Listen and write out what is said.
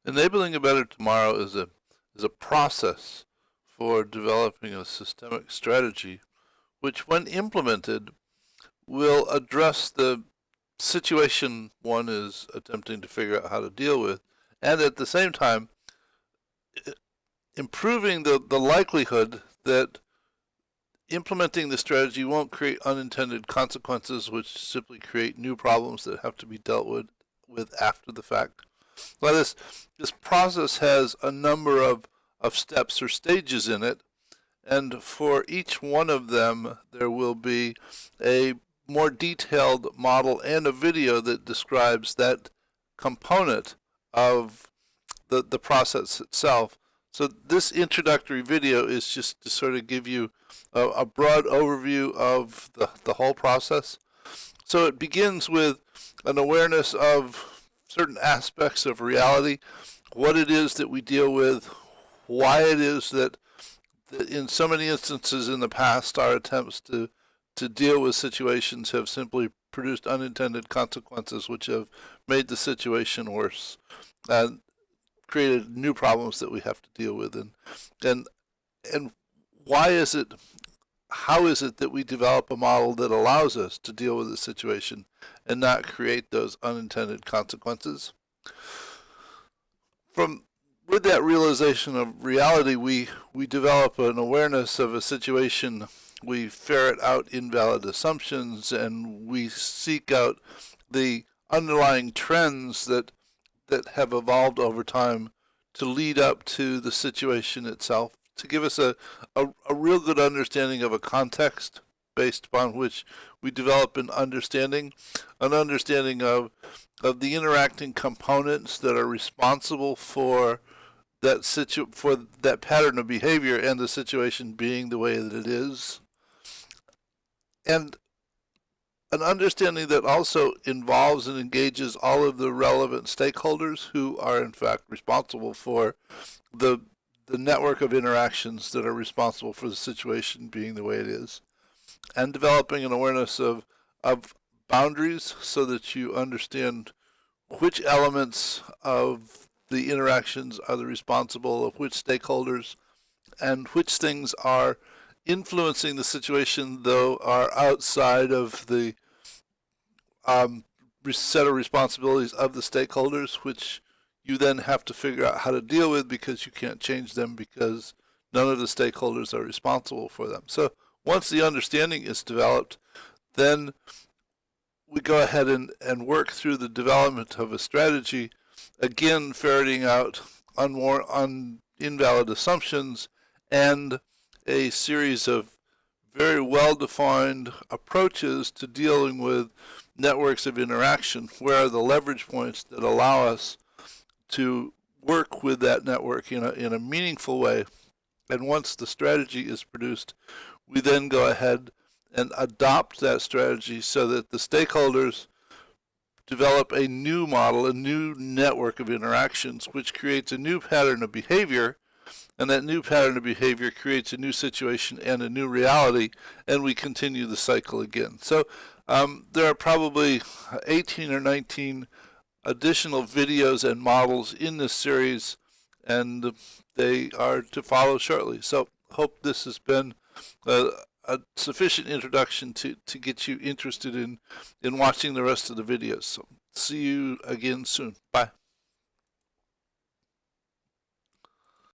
Enabling a better tomorrow is a process for developing a systemic strategy which, when implemented, will address the situation one is attempting to figure out how to deal with, and at the same time improving the likelihood that implementing the strategy won't create unintended consequences which simply create new problems that have to be dealt with after the fact. Well, this process has a number of steps or stages in it, and for each one of them there will be a more detailed model and a video that describes that component of the process itself. So this introductory video is just to sort of give you a broad overview of the whole process. So it begins with an awareness of certain aspects of reality, what it is that we deal with, why it is that in so many instances in the past our attempts to deal with situations have simply produced unintended consequences which have made the situation worse and created new problems that we have to deal with. And why is it, how is it that we develop a model that allows us to deal with the situation and not create those unintended consequences? With that realization of reality, we develop an awareness of a situation. We ferret out invalid assumptions, and we seek out the underlying trends that have evolved over time to lead up to the situation itself, to give us a real good understanding of a context based upon which we develop an understanding of the interacting components that are responsible for that pattern of behavior and the situation being the way that it is. And an understanding that also involves and engages all of the relevant stakeholders who are in fact responsible for the network of interactions that are responsible for the situation being the way it is, and developing an awareness of boundaries so that you understand which elements of the interactions are the responsible of which stakeholders, and which things are influencing the situation though are outside of the set of responsibilities of the stakeholders, which you then have to figure out how to deal with because you can't change them because none of the stakeholders are responsible for them. So once the understanding is developed, then we go ahead and work through the development of a strategy, again ferreting out invalid assumptions and a series of very well-defined approaches to dealing with networks of interaction. Where are the leverage points that allow us to work with that network in a meaningful way? And once the strategy is produced, we then go ahead and adopt that strategy so that the stakeholders develop a new model, a new network of interactions, which creates a new pattern of behavior, and that new pattern of behavior creates a new situation and a new reality, and we continue the cycle again. So there are probably 18 or 19 additional videos and models in this series, and they are to follow shortly. So hope this has been a sufficient introduction to get you interested in watching the rest of the videos. So see you again soon. Bye.